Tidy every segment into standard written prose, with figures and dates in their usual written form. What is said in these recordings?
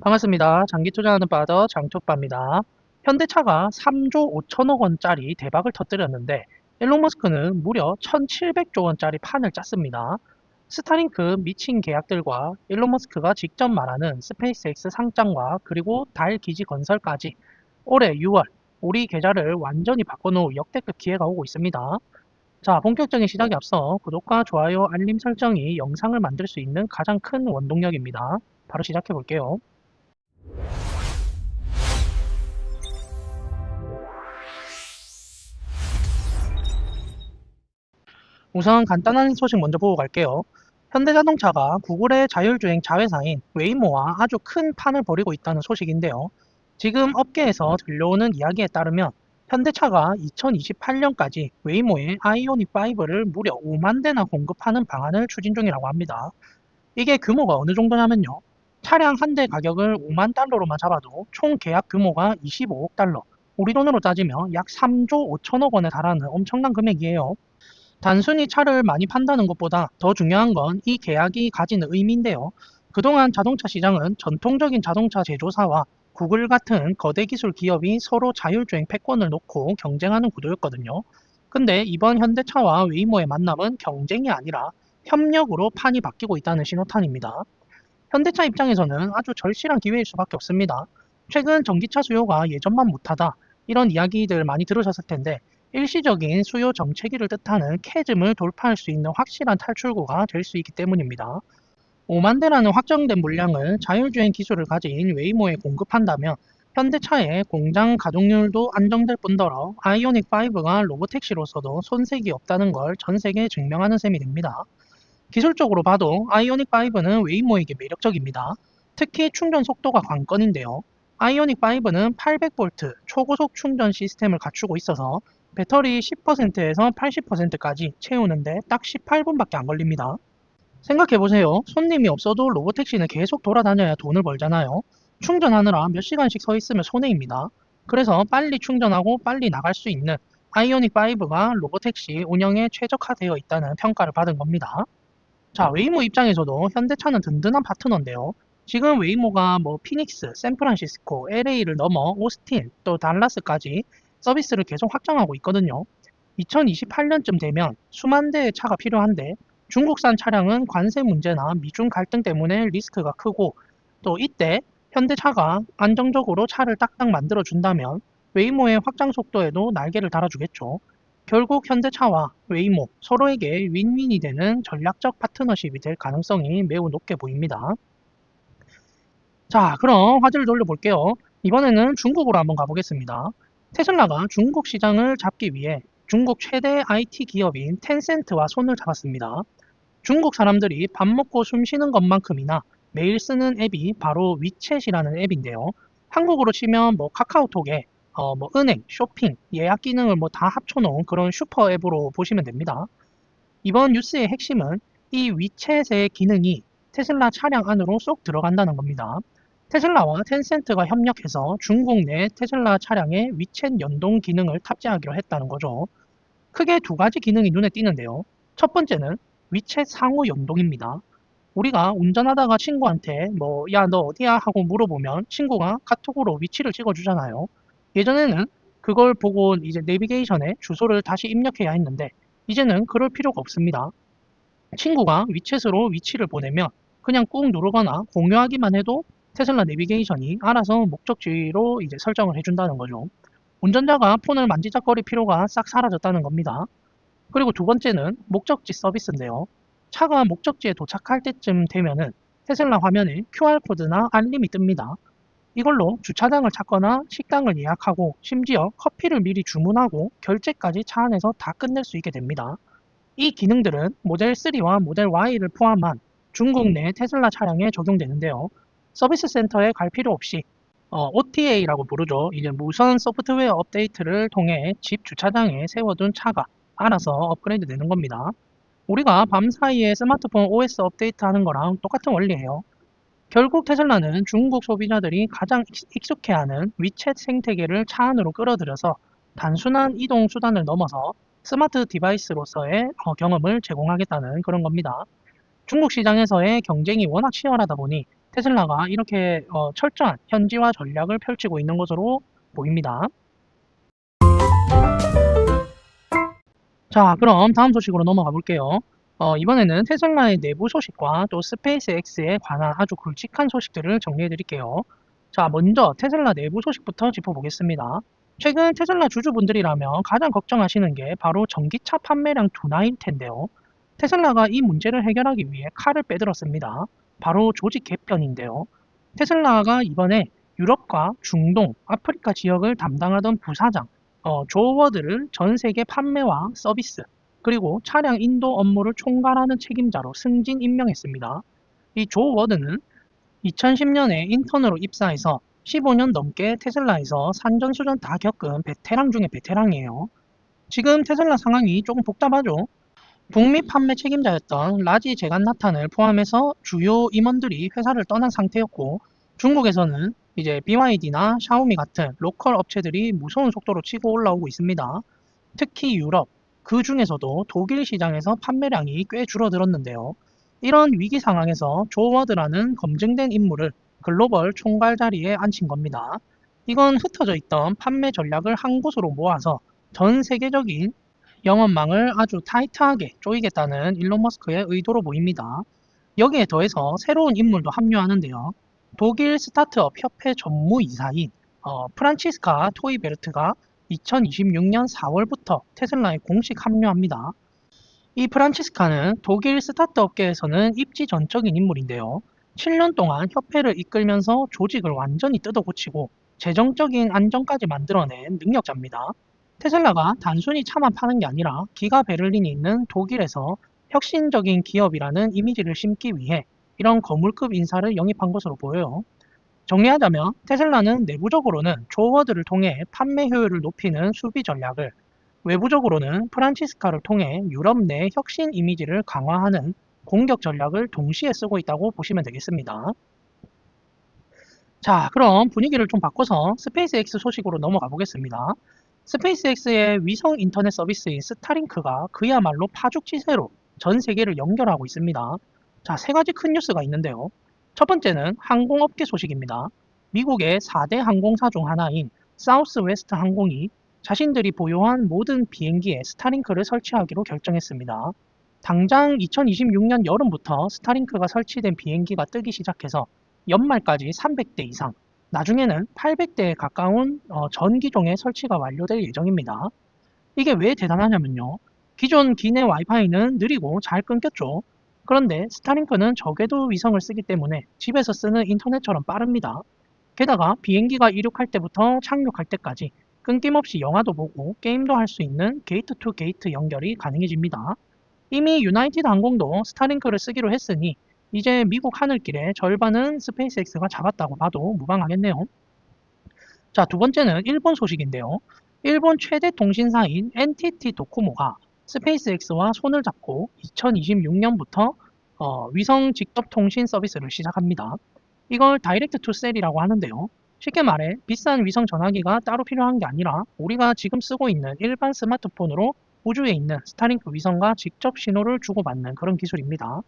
반갑습니다. 장기 투자하는 바더 장투빠입니다. 현대차가 3조 5천억 원짜리 대박을 터뜨렸는데 일론 머스크는 무려 1,700조 원짜리 판을 짰습니다. 스타링크 미친 계약들과 일론 머스크가 직접 말하는 스페이스X 상장과 그리고 달 기지 건설까지 올해 6월 우리 계좌를 완전히 바꿔놓을 역대급 기회가 오고 있습니다. 자, 본격적인 시작에 앞서 구독과 좋아요, 알림 설정이 영상을 만들 수 있는 가장 큰 원동력입니다. 바로 시작해 볼게요. 우선 간단한 소식 먼저 보고 갈게요. 현대자동차가 구글의 자율주행 자회사인 웨이모와 아주 큰 판을 벌이고 있다는 소식인데요. 지금 업계에서 들려오는 이야기에 따르면 현대차가 2028년까지 웨이모의 아이오닉5를 무려 5만 대나 공급하는 방안을 추진 중이라고 합니다. 이게 규모가 어느 정도냐면요. 차량 한 대 가격을 5만 달러로만 잡아도 총 계약 규모가 25억 달러, 우리 돈으로 따지면 약 3조 5천억 원에 달하는 엄청난 금액이에요. 단순히 차를 많이 판다는 것보다 더 중요한 건 이 계약이 가지는 의미인데요. 그동안 자동차 시장은 전통적인 자동차 제조사와 구글 같은 거대 기술 기업이 서로 자율주행 패권을 놓고 경쟁하는 구도였거든요. 근데 이번 현대차와 웨이모의 만남은 경쟁이 아니라 협력으로 판이 바뀌고 있다는 신호탄입니다. 현대차 입장에서는 아주 절실한 기회일 수밖에 없습니다. 최근 전기차 수요가 예전만 못하다, 이런 이야기들 많이 들으셨을 텐데 일시적인 수요 정체기를 뜻하는 캐즘을 돌파할 수 있는 확실한 탈출구가 될 수 있기 때문입니다. 5만 대라는 확정된 물량을 자율주행 기술을 가진 웨이모에 공급한다면 현대차의 공장 가동률도 안정될 뿐더러 아이오닉5가 로보택시로서도 손색이 없다는 걸 전 세계에 증명하는 셈이 됩니다. 기술적으로 봐도 아이오닉5는 웨이모에게 매력적입니다. 특히 충전 속도가 관건인데요. 아이오닉5는 800V 초고속 충전 시스템을 갖추고 있어서 배터리 10%에서 80%까지 채우는데 딱 18분밖에 안 걸립니다. 생각해보세요. 손님이 없어도 로보택시는 계속 돌아다녀야 돈을 벌잖아요. 충전하느라 몇 시간씩 서 있으면 손해입니다. 그래서 빨리 충전하고 빨리 나갈 수 있는 아이오닉5가 로보택시 운영에 최적화되어 있다는 평가를 받은 겁니다. 자, 웨이모 입장에서도 현대차는 든든한 파트너인데요. 지금 웨이모가 피닉스, 샌프란시스코, LA를 넘어 오스틴, 또 달라스까지 서비스를 계속 확장하고 있거든요. 2028년쯤 되면 수만 대의 차가 필요한데 중국산 차량은 관세 문제나 미중 갈등 때문에 리스크가 크고, 또 이때 현대차가 안정적으로 차를 딱딱 만들어 준다면 웨이모의 확장 속도에도 날개를 달아주겠죠. 결국 현대차와 웨이모 서로에게 윈윈이 되는 전략적 파트너십이 될 가능성이 매우 높게 보입니다. 자, 그럼 화제를 돌려볼게요. 이번에는 중국으로 한번 가보겠습니다. 테슬라가 중국 시장을 잡기 위해 중국 최대 IT 기업인 텐센트와 손을 잡았습니다. 중국 사람들이 밥 먹고 숨 쉬는 것만큼이나 매일 쓰는 앱이 바로 위챗이라는 앱인데요. 한국으로 치면 카카오톡에 은행, 쇼핑, 예약 기능을 다 합쳐놓은 그런 슈퍼 앱으로 보시면 됩니다. 이번 뉴스의 핵심은 이 위챗의 기능이 테슬라 차량 안으로 쏙 들어간다는 겁니다. 테슬라와 텐센트가 협력해서 중국 내 테슬라 차량에 위챗 연동 기능을 탑재하기로 했다는 거죠. 크게 두 가지 기능이 눈에 띄는데요. 첫 번째는 위챗 상호 연동입니다. 우리가 운전하다가 친구한테 야, 너 어디야? 하고 물어보면 친구가 카톡으로 위치를 찍어주잖아요. 예전에는 그걸 보고 이제 내비게이션에 주소를 다시 입력해야 했는데 이제는 그럴 필요가 없습니다. 친구가 위챗으로 위치를 보내면 그냥 꾹 누르거나 공유하기만 해도 테슬라 내비게이션이 알아서 목적지로 이제 설정을 해준다는 거죠. 운전자가 폰을 만지작거릴 필요가 싹 사라졌다는 겁니다. 그리고 두 번째는 목적지 서비스인데요. 차가 목적지에 도착할 때쯤 되면은 테슬라 화면에 QR코드나 알림이 뜹니다. 이걸로 주차장을 찾거나 식당을 예약하고 심지어 커피를 미리 주문하고 결제까지 차 안에서 다 끝낼 수 있게 됩니다. 이 기능들은 모델 3와 모델 Y를 포함한 중국 내 테슬라 차량에 적용되는데요. 서비스 센터에 갈 필요 없이 OTA라고 부르죠. 이제 무선 소프트웨어 업데이트를 통해 집 주차장에 세워둔 차가 알아서 업그레이드 되는 겁니다. 우리가 밤 사이에 스마트폰 OS 업데이트하는 거랑 똑같은 원리예요. 결국 테슬라는 중국 소비자들이 가장 익숙해하는 위챗 생태계를 차 안으로 끌어들여서 단순한 이동 수단을 넘어서 스마트 디바이스로서의 경험을 제공하겠다는 그런 겁니다. 중국 시장에서의 경쟁이 워낙 치열하다 보니 테슬라가 이렇게 철저한 현지화 전략을 펼치고 있는 것으로 보입니다. 자, 그럼 다음 소식으로 넘어가 볼게요. 이번에는 테슬라의 내부 소식과 또 스페이스X에 관한 아주 굵직한 소식들을 정리해 드릴게요. 자, 먼저 테슬라 내부 소식부터 짚어보겠습니다. 최근 테슬라 주주분들이라면 가장 걱정하시는 게 바로 전기차 판매량 둔화일 텐데요. 테슬라가 이 문제를 해결하기 위해 칼을 빼들었습니다. 바로 조직 개편인데요. 테슬라가 이번에 유럽과 중동, 아프리카 지역을 담당하던 부사장, 조 워드를 전 세계 판매와 서비스, 그리고 차량 인도 업무를 총괄하는 책임자로 승진 임명했습니다. 이 조 워드는 2010년에 인턴으로 입사해서 15년 넘게 테슬라에서 산전수전 다 겪은 베테랑 중에 베테랑이에요. 지금 테슬라 상황이 조금 복잡하죠. 북미 판매 책임자였던 라지 제간나탄을 포함해서 주요 임원들이 회사를 떠난 상태였고, 중국에서는 이제 BYD나 샤오미 같은 로컬 업체들이 무서운 속도로 치고 올라오고 있습니다. 특히 유럽, 그 중에서도 독일 시장에서 판매량이 꽤 줄어들었는데요. 이런 위기 상황에서 조 워드라는 검증된 인물을 글로벌 총괄 자리에 앉힌 겁니다. 이건 흩어져 있던 판매 전략을 한 곳으로 모아서 전 세계적인 영업망을 아주 타이트하게 조이겠다는 일론 머스크의 의도로 보입니다. 여기에 더해서 새로운 인물도 합류하는데요. 독일 스타트업 협회 전무이사인 프란치스카 토이베르트가 2026년 4월부터 테슬라에 공식 합류합니다. 이 프란치스카는 독일 스타트업계에서는 입지전적인 인물인데요. 7년 동안 협회를 이끌면서 조직을 완전히 뜯어고치고 재정적인 안정까지 만들어낸 능력자입니다. 테슬라가 단순히 차만 파는 게 아니라 기가 베를린이 있는 독일에서 혁신적인 기업이라는 이미지를 심기 위해 이런 거물급 인사를 영입한 것으로 보여요. 정리하자면 테슬라는 내부적으로는 조워드를 통해 판매 효율을 높이는 수비 전략을, 외부적으로는 프란치스카를 통해 유럽 내 혁신 이미지를 강화하는 공격 전략을 동시에 쓰고 있다고 보시면 되겠습니다. 자, 그럼 분위기를 좀 바꿔서 스페이스X 소식으로 넘어가 보겠습니다. 스페이스X의 위성 인터넷 서비스인 스타링크가 그야말로 파죽지세로 전 세계를 연결하고 있습니다. 자, 세 가지 큰 뉴스가 있는데요. 첫 번째는 항공업계 소식입니다. 미국의 4대 항공사 중 하나인 사우스웨스트 항공이 자신들이 보유한 모든 비행기에 스타링크를 설치하기로 결정했습니다. 당장 2026년 여름부터 스타링크가 설치된 비행기가 뜨기 시작해서 연말까지 300대 이상, 나중에는 800대에 가까운 전 기종의 설치가 완료될 예정입니다. 이게 왜 대단하냐면요. 기존 기내 와이파이는 느리고 잘 끊겼죠. 그런데 스타링크는 저궤도 위성을 쓰기 때문에 집에서 쓰는 인터넷처럼 빠릅니다. 게다가 비행기가 이륙할 때부터 착륙할 때까지 끊김없이 영화도 보고 게임도 할 수 있는 게이트 투 게이트 연결이 가능해집니다. 이미 유나이티드 항공도 스타링크를 쓰기로 했으니 이제 미국 하늘길의 절반은 스페이스X가 잡았다고 봐도 무방하겠네요. 자, 두 번째는 일본 소식인데요. 일본 최대 통신사인 NTT 도코모가 스페이스X와 손을 잡고 2026년부터 위성 직접 통신 서비스를 시작합니다. 이걸 다이렉트 투 셀이라고 하는데요. 쉽게 말해 비싼 위성 전화기가 따로 필요한 게 아니라 우리가 지금 쓰고 있는 일반 스마트폰으로 우주에 있는 스타링크 위성과 직접 신호를 주고받는 그런 기술입니다.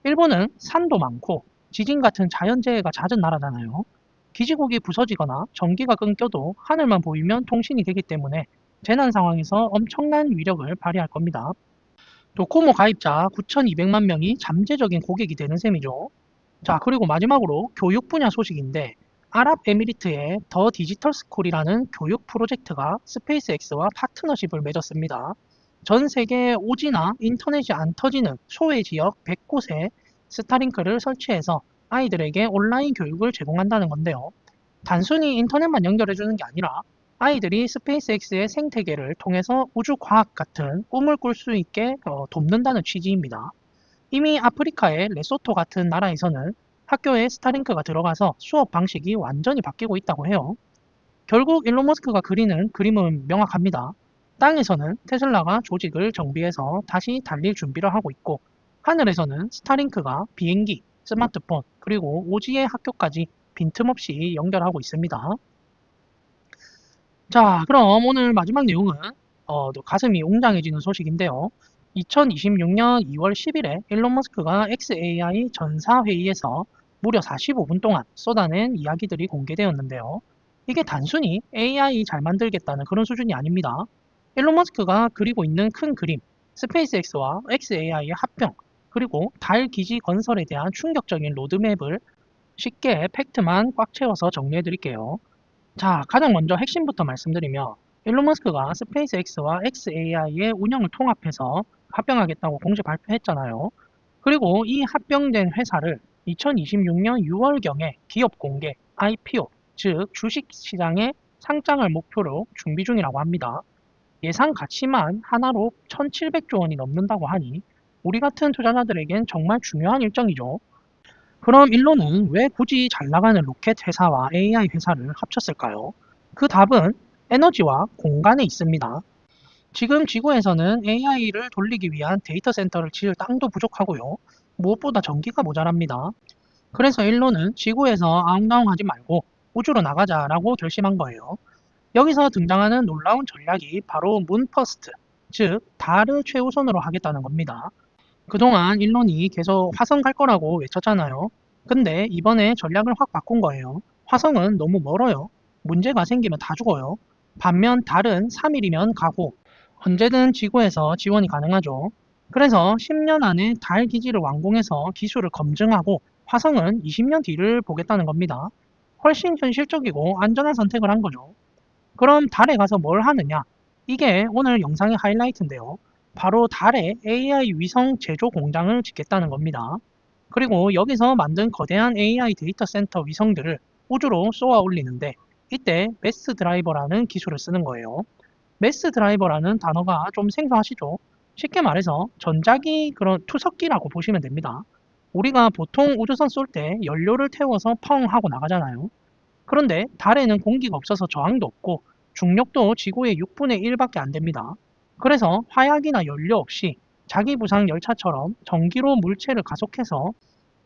일본은 산도 많고 지진 같은 자연재해가 잦은 나라잖아요. 기지국이 부서지거나 전기가 끊겨도 하늘만 보이면 통신이 되기 때문에 재난 상황에서 엄청난 위력을 발휘할 겁니다. 도코모 가입자 9,200만 명이 잠재적인 고객이 되는 셈이죠. 자, 그리고 마지막으로 교육 분야 소식인데 아랍에미리트의 더 디지털 스쿨이라는 교육 프로젝트가 스페이스X와 파트너십을 맺었습니다. 전 세계 오지나 인터넷이 안 터지는 소외 지역 100곳에 스타링크를 설치해서 아이들에게 온라인 교육을 제공한다는 건데요. 단순히 인터넷만 연결해주는 게 아니라 아이들이 스페이스X의 생태계를 통해서 우주과학 같은 꿈을 꿀 수 있게 돕는다는 취지입니다. 이미 아프리카의 레소토 같은 나라에서는 학교에 스타링크가 들어가서 수업 방식이 완전히 바뀌고 있다고 해요. 결국 일론 머스크가 그리는 그림은 명확합니다. 땅에서는 테슬라가 조직을 정비해서 다시 달릴 준비를 하고 있고, 하늘에서는 스타링크가 비행기, 스마트폰, 그리고 오지의 학교까지 빈틈없이 연결하고 있습니다. 자, 그럼 오늘 마지막 내용은 또 가슴이 웅장해지는 소식인데요. 2026년 2월 10일에 일론 머스크가 XAI 전사회의에서 무려 45분 동안 쏟아낸 이야기들이 공개되었는데요. 이게 단순히 AI 잘 만들겠다는 그런 수준이 아닙니다. 일론 머스크가 그리고 있는 큰 그림, 스페이스X와 XAI의 합병, 그리고 달 기지 건설에 대한 충격적인 로드맵을 쉽게 팩트만 꽉 채워서 정리해 드릴게요. 자, 가장 먼저 핵심부터 말씀드리면 일론 머스크가 스페이스X와 XAI의 운영을 통합해서 합병하겠다고 공식 발표했잖아요. 그리고 이 합병된 회사를 2026년 6월경에 기업 공개, IPO, 즉 주식시장에 상장을 목표로 준비 중이라고 합니다. 예상 가치만 하나로 1,700조 원이 넘는다고 하니 우리 같은 투자자들에겐 정말 중요한 일정이죠. 그럼 일론은 왜 굳이 잘 나가는 로켓 회사와 AI 회사를 합쳤을까요? 그 답은 에너지와 공간에 있습니다. 지금 지구에서는 AI를 돌리기 위한 데이터 센터를 지을 땅도 부족하고요. 무엇보다 전기가 모자랍니다. 그래서 일론은 지구에서 아웅다웅하지 말고 우주로 나가자라고 결심한 거예요. 여기서 등장하는 놀라운 전략이 바로 문 퍼스트, 즉 달을 최우선으로 하겠다는 겁니다. 그동안 일론이 계속 화성 갈 거라고 외쳤잖아요. 근데 이번에 전략을 확 바꾼 거예요. 화성은 너무 멀어요. 문제가 생기면 다 죽어요. 반면 달은 3일이면 가고 언제든 지구에서 지원이 가능하죠. 그래서 10년 안에 달 기지를 완공해서 기술을 검증하고 화성은 20년 뒤를 보겠다는 겁니다. 훨씬 현실적이고 안전한 선택을 한 거죠. 그럼 달에 가서 뭘 하느냐? 이게 오늘 영상의 하이라이트인데요. 바로 달에 AI 위성 제조 공장을 짓겠다는 겁니다. 그리고 여기서 만든 거대한 AI 데이터 센터 위성들을 우주로 쏘아 올리는데 이때 매스 드라이버라는 기술을 쓰는 거예요. 매스 드라이버라는 단어가 좀 생소하시죠? 쉽게 말해서 전자기 그런 투석기라고 보시면 됩니다. 우리가 보통 우주선 쏠 때 연료를 태워서 펑 하고 나가잖아요. 그런데 달에는 공기가 없어서 저항도 없고 중력도 지구의 6분의 1밖에 안 됩니다. 그래서 화약이나 연료 없이 자기부상 열차처럼 전기로 물체를 가속해서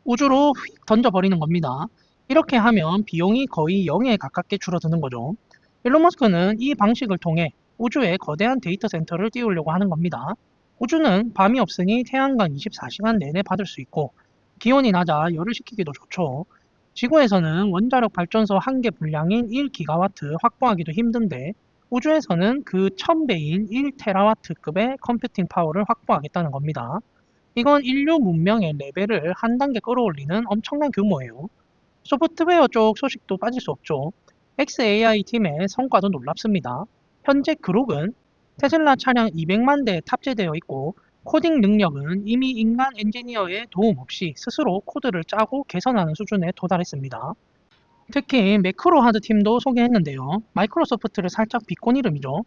우주로 휙 던져버리는 겁니다. 이렇게 하면 비용이 거의 0에 가깝게 줄어드는 거죠. 일론 머스크는 이 방식을 통해 우주에 거대한 데이터 센터를 띄우려고 하는 겁니다. 우주는 밤이 없으니 태양광 24시간 내내 받을 수 있고 기온이 낮아 열을 식히기도 좋죠. 지구에서는 원자력 발전소 한 개 분량인 1기가와트 확보하기도 힘든데 우주에서는 그 1000배인 1테라와트급의 컴퓨팅 파워를 확보하겠다는 겁니다. 이건 인류 문명의 레벨을 한 단계 끌어올리는 엄청난 규모예요. 소프트웨어 쪽 소식도 빠질 수 없죠. XAI 팀의 성과도 놀랍습니다. 현재 그룹은 테슬라 차량 200만 대에 탑재되어 있고 코딩 능력은 이미 인간 엔지니어의 도움 없이 스스로 코드를 짜고 개선하는 수준에 도달했습니다. 특히 매크로하드 팀도 소개했는데요. 마이크로소프트를 살짝 비꼰 이름이죠.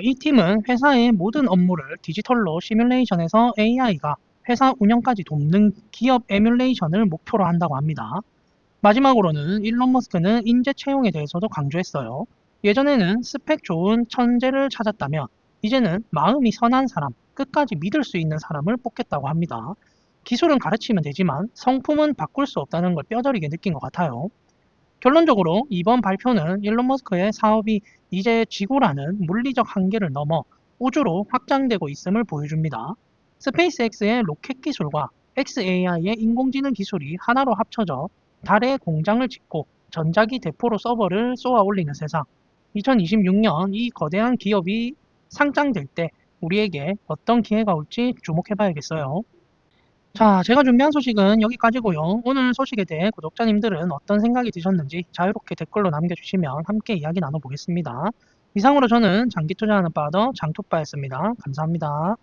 이 팀은 회사의 모든 업무를 디지털로 시뮬레이션해서 AI가 회사 운영까지 돕는 기업 에뮬레이션을 목표로 한다고 합니다. 마지막으로는 일론 머스크는 인재 채용에 대해서도 강조했어요. 예전에는 스펙 좋은 천재를 찾았다면 이제는 마음이 선한 사람, 끝까지 믿을 수 있는 사람을 뽑겠다고 합니다. 기술은 가르치면 되지만 성품은 바꿀 수 없다는 걸 뼈저리게 느낀 것 같아요. 결론적으로 이번 발표는 일론 머스크의 사업이 이제 지구라는 물리적 한계를 넘어 우주로 확장되고 있음을 보여줍니다. 스페이스X의 로켓 기술과 XAI의 인공지능 기술이 하나로 합쳐져 달에 공장을 짓고 전자기 대포로 서버를 쏘아 올리는 세상. 2026년 이 거대한 기업이 상장될 때 우리에게 어떤 기회가 올지 주목해 봐야겠어요. 자, 제가 준비한 소식은 여기까지고요. 오늘 소식에 대해 구독자님들은 어떤 생각이 드셨는지 자유롭게 댓글로 남겨주시면 함께 이야기 나눠보겠습니다. 이상으로 저는 장기 투자하는 파더 장투빠였습니다. 감사합니다.